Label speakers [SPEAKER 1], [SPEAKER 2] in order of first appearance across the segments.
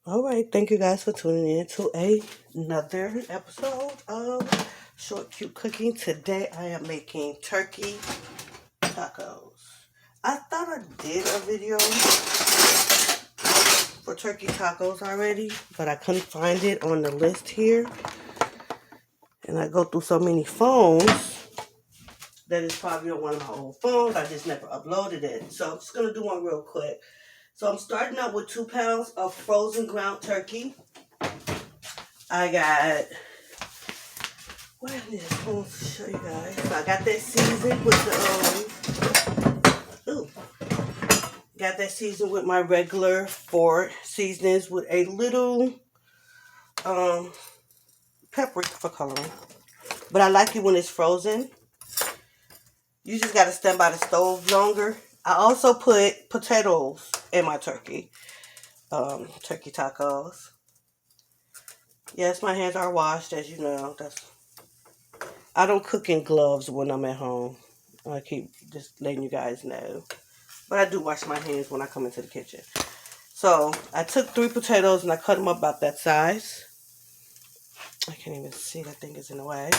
[SPEAKER 1] All right, thank you guys for tuning in to another episode of Short Cute Cooking. Today I am making turkey tacos. I thought I did a video for turkey tacos already, but I couldn't find it on the list here. And I go through so many phones that it's probably on one of my old phones. I just never uploaded it. So I'm just going to do one real quick. So I'm starting out with 2 pounds of frozen ground turkey. I got, what I need a spoon to show you guys. So I got that seasoned with got that seasoned with my regular 4 seasonings with a little pepper for coloring. But I like it when it's frozen. You just got to stand by the stove longer. I also put potatoes in my turkey tacos. Yes, my hands are washed, as you know. I don't cook in gloves when I'm at home. I keep just letting you guys know. But I do wash my hands when I come into the kitchen. So I took 3 potatoes and I cut them up about that size. I can't even see, that thing is in the way.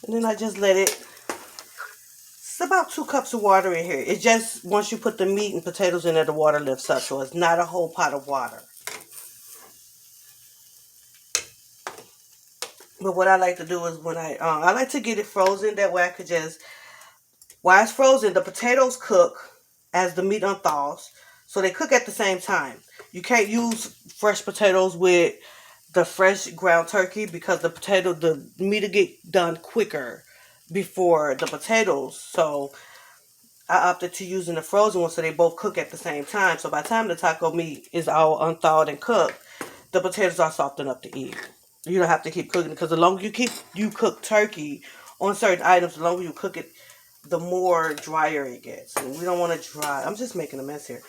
[SPEAKER 1] And then I just let it, it's about 2 cups of water in here. It's just, once you put the meat and potatoes in there, the water lifts up. So it's not a whole pot of water. But what I like to do is when I like to get it frozen. That way I could just, while it's frozen, the potatoes cook as the meat unthaws. So they cook at the same time. You can't use fresh potatoes with the fresh ground turkey because the meat will get done quicker before the potatoes. So I opted to using the frozen one so they both cook at the same time. So by the time the taco meat is all unthawed and cooked, the potatoes are soft enough to eat. You don't have to keep cooking, because the longer you cook turkey on certain items, the longer you cook it, the more drier it gets. And we don't want to dry. I'm just making a mess here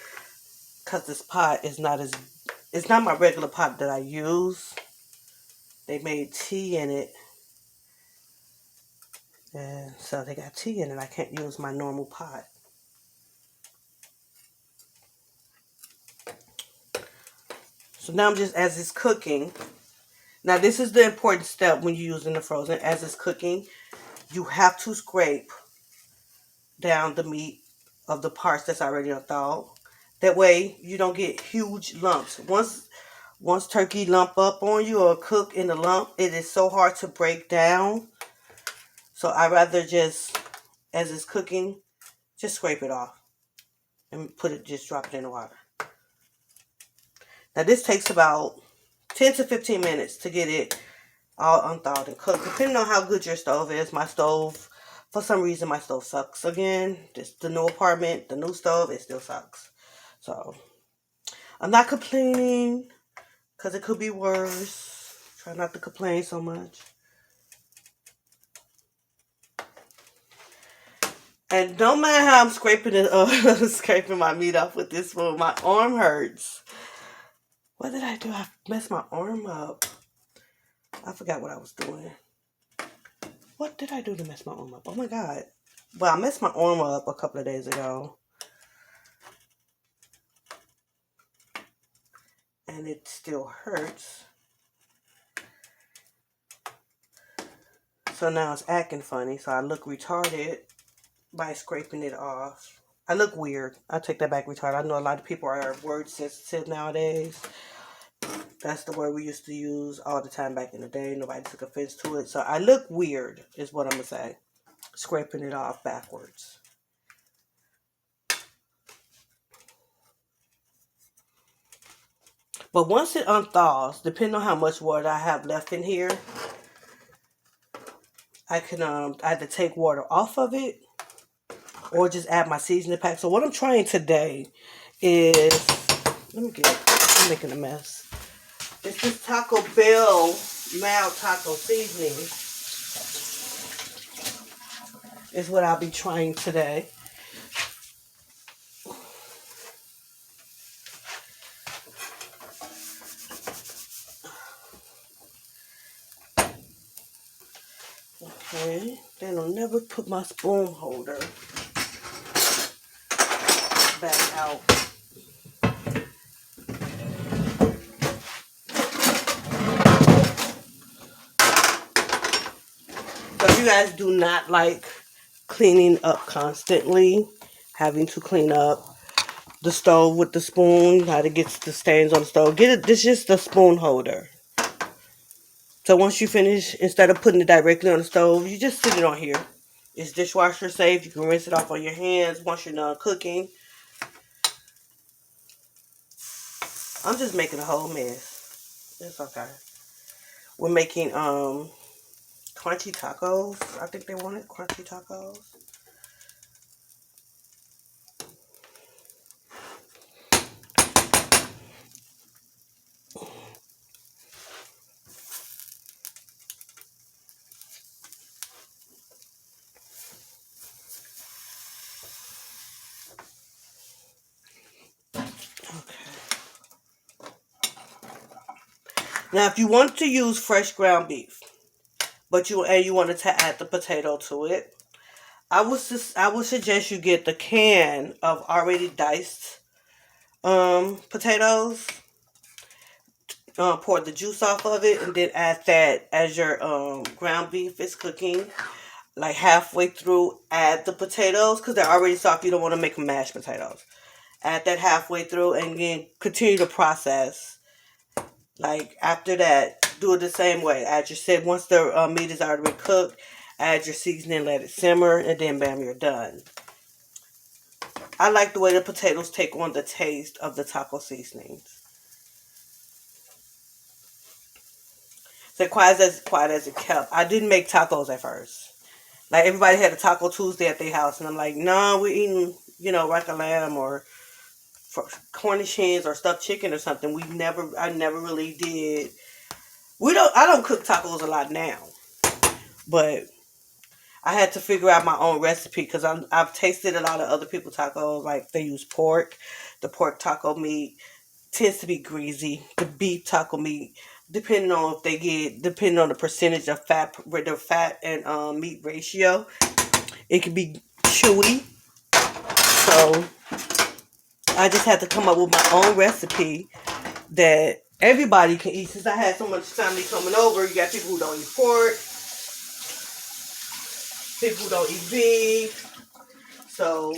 [SPEAKER 1] because this pot is it's not my regular pot that I use. They made tea in it, and so they got tea in it. I can't use my normal pot. So now I'm just, as it's cooking. Now this is the important step when you're using the frozen. As it's cooking, you have to scrape down the meat of the parts that's already thawed. That way you don't get huge lumps. Once turkey lump up on you or cook in the lump, it is so hard to break down. So I rather just, as it's cooking, just scrape it off and just drop it in the water. Now this takes about 10 to 15 minutes to get it all unthawed and cooked, depending on how good your stove is. My stove, for some reason, my stove sucks again. This the new apartment, the new stove, it still sucks. So I'm not complaining, because it could be worse. Try not to complain so much. And don't mind how I'm scraping scraping my meat off with this spoon. My arm hurts. What did I do? I messed my arm up. I forgot what I was doing. What did I do to mess my arm up? Oh my God. Well, I messed my arm up a couple of days ago. And it still hurts. So now it's acting funny. So I look retarded by scraping it off. I look weird. I take that back, retarded. I know a lot of people are word sensitive nowadays. That's the word we used to use all the time back in the day. Nobody took offense to it. So I look weird is what I'm going to say. Scraping it off backwards. But once it unthaws, depending on how much water I have left in here, I can either take water off of it or just add my seasoning pack. So what I'm trying today is, I'm making a mess. It's this Taco Bell mild taco seasoning is what I'll be trying today. Okay, then I'll never put my spoon holder back out. you guys do not like cleaning up constantly, having to clean up the stove with the spoon, how to get the stains on the stove, get it. This is just a spoon holder. So once you finish, instead of putting it directly on the stove, you just sit it on here. It's dishwasher safe. You can rinse it off on your hands once you're done cooking. I'm just making a whole mess. It's okay. We're making crunchy tacos. I think they wanted crunchy tacos. Now, if you want to use fresh ground beef, but you wanted to add the potato to it, I would suggest you get the can of already diced potatoes. Pour the juice off of it, and then add that as your ground beef is cooking. Like halfway through, add the potatoes because they're already soft. You don't want to make them mashed potatoes. Add that halfway through, and then continue the process. Like after that, do it the same way. Add your once the meat is already cooked, add your seasoning, let it simmer, and then bam, you're done. I like the way the potatoes take on the taste of the taco seasonings. So quiet as it kept. I didn't make tacos at first. Like everybody had a Taco Tuesday at their house, and I'm like, no, we're eating, rack of lamb or Cornish hens or stuffed chicken or something. I never really did. I don't cook tacos a lot now, but I had to figure out my own recipe because I've tasted a lot of other people's tacos. Like they use pork. The pork taco meat tends to be greasy. The beef taco meat, depending on the percentage of fat, the fat and meat ratio, it can be chewy. So I just had to come up with my own recipe that everybody can eat. Since I had so much family coming over, you got people who don't eat pork, people who don't eat beef. So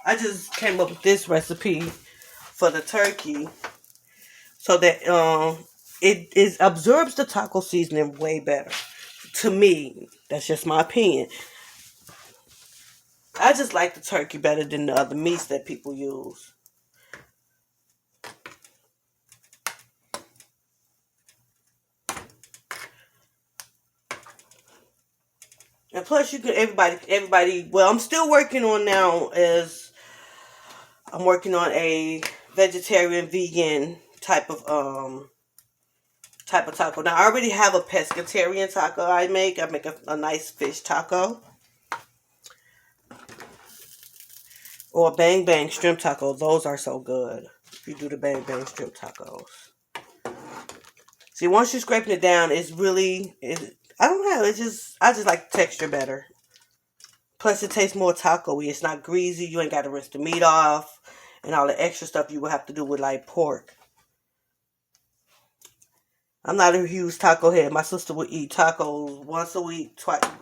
[SPEAKER 1] I just came up with this recipe for the turkey so that it absorbs the taco seasoning way better. To me, that's just my opinion. I just like the turkey better than the other meats that people use. And plus, you can everybody. Well, I'm still working on now. I'm working on a vegetarian, vegan type of taco. Now, I already have a pescatarian taco. I make a nice fish taco. Or bang bang shrimp tacos. Those are so good. You do the bang bang shrimp tacos. See, once you're scraping it down, I don't know. I just like the texture better. Plus, it tastes more taco-y. It's not greasy. You ain't got to rinse the meat off and all the extra stuff you would have to do with like pork. I'm not a huge taco head. My sister would eat tacos once a week,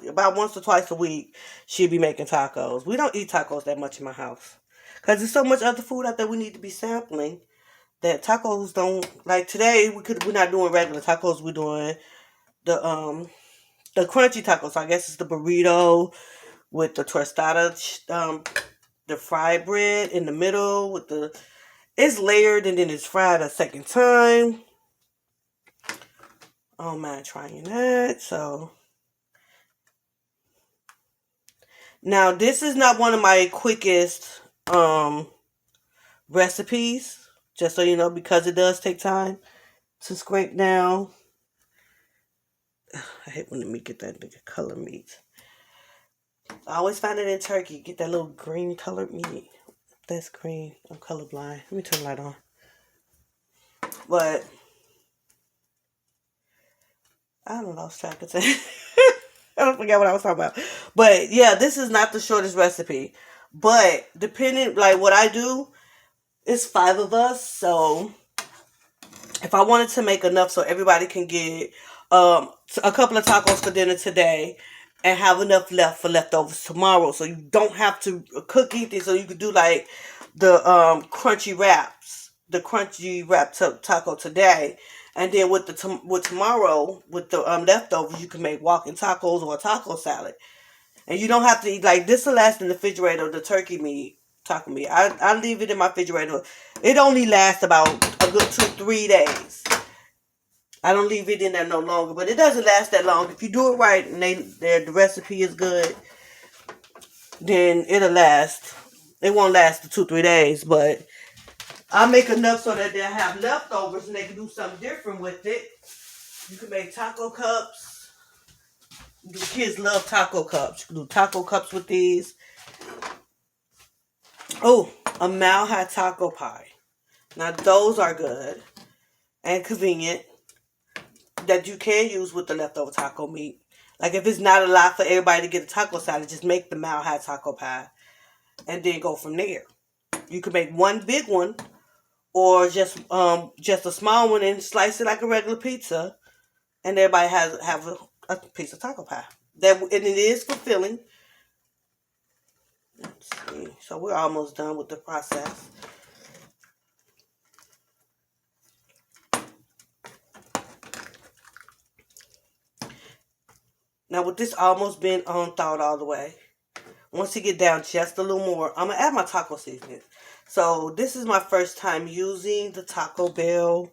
[SPEAKER 1] about once or twice a week. She'd be making tacos. We don't eat tacos that much in my house because there's so much other food out there we need to be sampling that tacos don't. Like today, we're not doing regular tacos. We're doing the crunchy tacos. So I guess it's the burrito with the tostada, the fried bread in the middle it's layered and then it's fried a second time. I don't mind trying that. So now this is not one of my quickest recipes, just so you know, because it does take time to scrape down. I hate when the meat get that color meat. I always find it in turkey. Get that little green colored meat. That's green. I'm colorblind. Let me turn the light on. But I don't know. I lost track of time. I don't forget what I was talking about. But yeah, this is not the shortest recipe. But depending, like what I do, it's 5 of us. So if I wanted to make enough so everybody can get a couple of tacos for dinner today, and have enough left for leftovers tomorrow, so you don't have to cook anything. So you could do like the crunchy wraps, the crunchy wrap taco today, and then with the with tomorrow with the leftovers, you can make walking tacos or a taco salad, and you don't have to eat like this. Will last in the refrigerator. The turkey meat, taco meat, I leave it in my refrigerator. It only lasts about a good 2-3 days. I don't leave it in there no longer, but it doesn't last that long. If you do it right and the recipe is good, then it'll last. It won't last the 2-3 days, but I'll make enough so that they'll have leftovers and they can do something different with it. You can make taco cups. The kids love taco cups. You can do taco cups with these. Oh, a Mile High taco pie. Now those are good and convenient that you can use with the leftover taco meat. Like if it's not a lot for everybody to get a taco salad, just make the Mile High taco pie and then go from there. You can make one big one or just a small one and slice it like a regular pizza, and everybody have a piece of taco pie. That and it is fulfilling. Let's see. So we're almost done with the process. Now with this almost been thawed all the way, once you get down just a little more, I'm going to add my taco seasoning. So this is my first time using the Taco Bell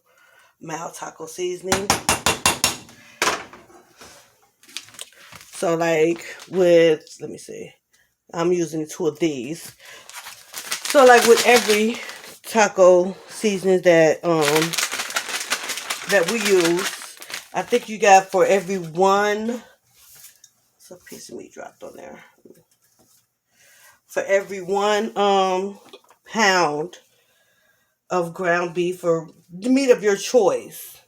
[SPEAKER 1] mild taco seasoning. So like with, let me see, I'm using 2 of these. So like with every taco seasoning that we use, I think you got for every one, it's a piece of meat dropped on there. For every 1 pound of ground beef or the meat of your choice,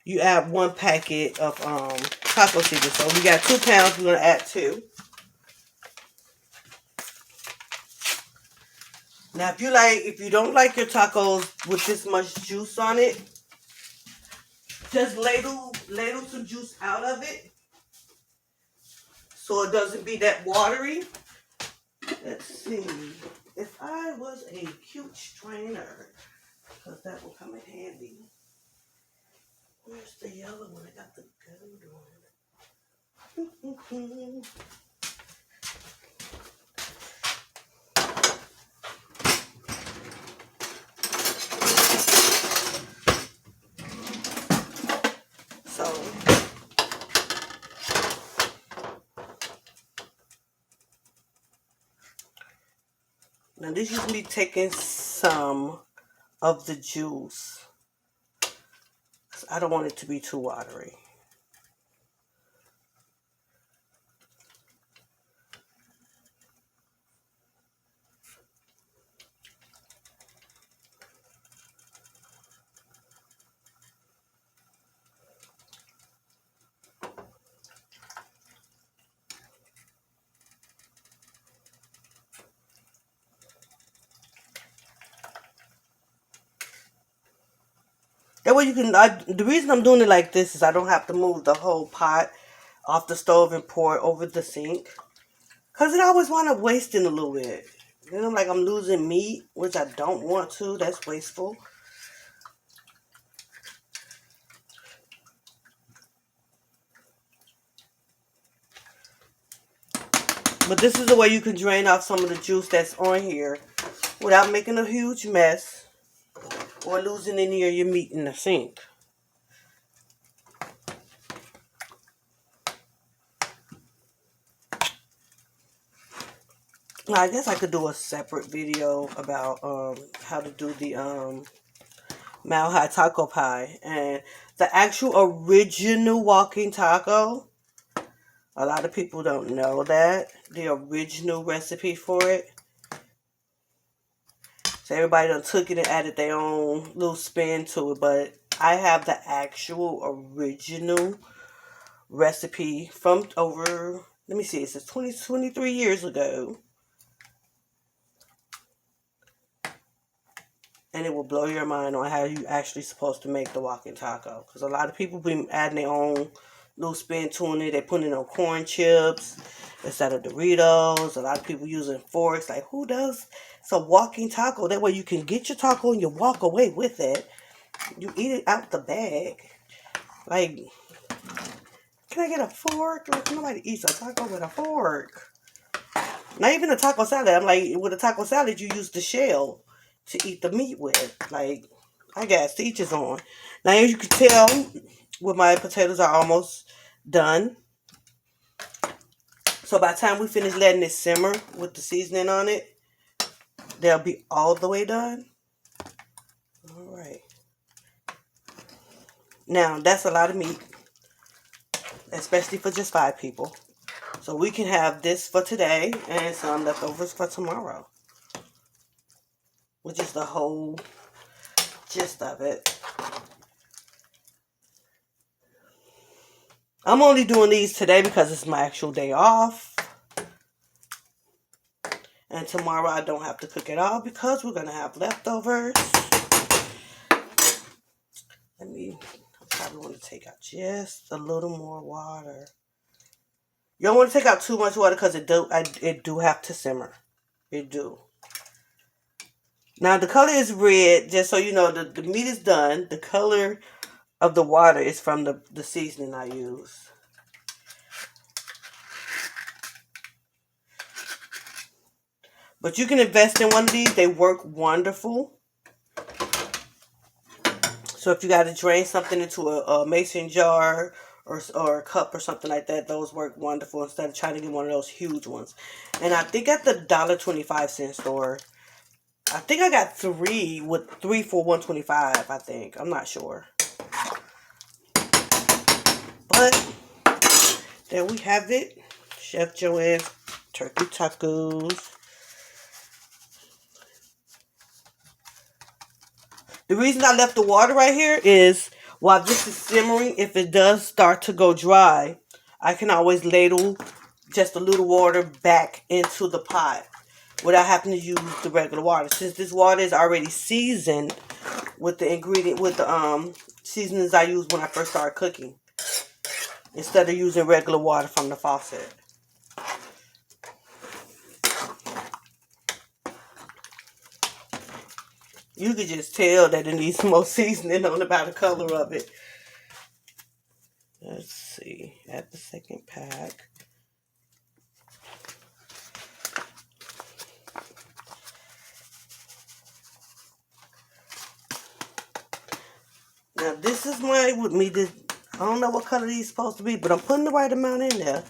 [SPEAKER 1] you add 1 packet of taco seasoning. So we got 2 pounds, we're gonna add 2. Now if you don't like your tacos with this much juice on it, just ladle some juice out of it so it doesn't be that watery. Let's see. If I was a cute strainer, because that will come in handy. Where's the yellow one? I got the gold one. So now this used to be taking some of the juice. I don't want it to be too watery. That way you can, the reason I'm doing it like this is I don't have to move the whole pot off the stove and pour it over the sink. Because it always wind up wasting a little bit. You know, like I'm losing meat, which I don't want to. That's wasteful. But this is the way you can drain off some of the juice that's on here without making a huge mess or losing any of your meat in the sink. Now, I guess I could do a separate video about how to do the Mile High taco pie. And the actual original walking taco, a lot of people don't know that. The original recipe for it. So everybody done took it and added their own little spin to it. But I have the actual original recipe from over, let me see, it says 23 years ago. And it will blow your mind on how you actually supposed to make the walking taco. Because a lot of people be adding their own little spin to it. They put it on corn chips instead of Doritos. A lot of people using forks. Like, who does? It's a walking taco. That way you can get your taco and you walk away with it. You eat it out the bag. Like, can I get a fork? Like, nobody eats a taco with a fork. Not even a taco salad. I'm like, with a taco salad, you use the shell to eat the meat with. Like, I guess, to each his own. Now, as you can tell, with my potatoes are almost done. So by the time we finish letting it simmer with the seasoning on it, they'll be all the way done. All right. Now, that's a lot of meat, especially for just 5 people. So we can have this for today and some leftovers for tomorrow, which is the whole gist of it. I'm only doing these today because it's my actual day off. And tomorrow I don't have to cook it all because we're going to have leftovers. I probably want to take out just a little more water. You don't want to take out too much water because it do have to simmer. It do. Now the color is red, just so you know, the meat is done. The color of the water is from the seasoning I use. But you can invest in one of these. They work wonderful. So if you got to drain something into a mason jar or a cup or something like that, those work wonderful instead of trying to get one of those huge ones. And I think at the $1.25 store, I think I got 3 for $1.25, I think. I'm not sure. But there we have it. Chef Joann's turkey tacos. The reason I left the water right here is while this is simmering, if it does start to go dry, I can always ladle just a little water back into the pot without having to use the regular water. Since this water is already seasoned with the seasonings I used when I first started cooking, instead of using regular water from the faucet. You could just tell that it needs some more seasoning on about the color of it. Let's see. Add the second pack. Now this is why with me, I don't know what color these are supposed to be, but I'm putting the right amount in there.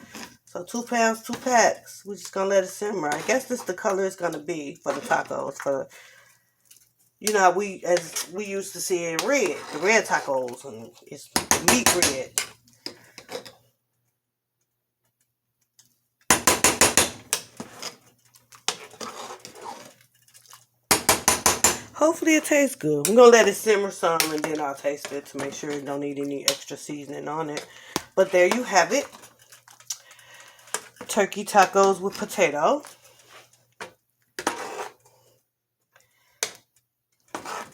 [SPEAKER 1] So 2 pounds, 2 packs. We're just going to let it simmer. I guess this the color it's going to be for the tacos. You know, we used to see it red, the red tacos, and it's meat red. Hopefully it tastes good. I'm going to let it simmer some and then I'll taste it to make sure it don't need any extra seasoning on it. But there you have it. Turkey tacos with potato.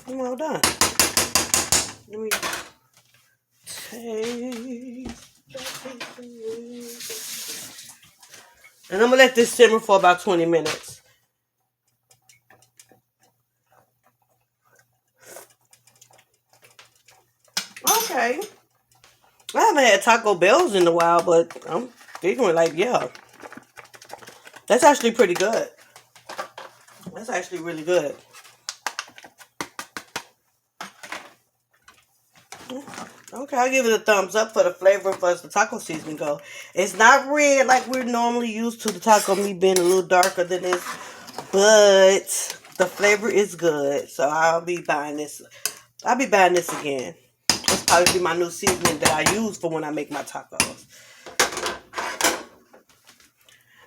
[SPEAKER 1] I'm well done. Let me taste. And I'm going to let this simmer for about 20 minutes. Okay. I haven't had Taco Bells in a while, but I'm figuring like, yeah. That's actually pretty good. That's actually really good. Okay, I'll give it a thumbs up for the flavor as far as the taco seasoning go. It's not red like we're normally used to the taco meat being a little darker than this, but the flavor is good. So I'll be buying this. I'll be buying this again. It's probably my new seasoning that I use for when I make my tacos.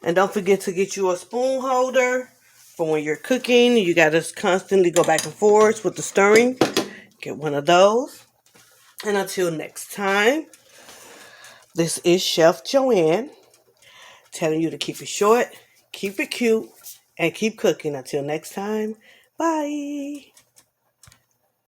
[SPEAKER 1] And don't forget to get you a spoon holder for when you're cooking. You got to constantly go back and forth with the stirring. Get one of those. And until next time, this is Chef Joann telling you to keep it short, keep it cute, and keep cooking. Until next time, bye.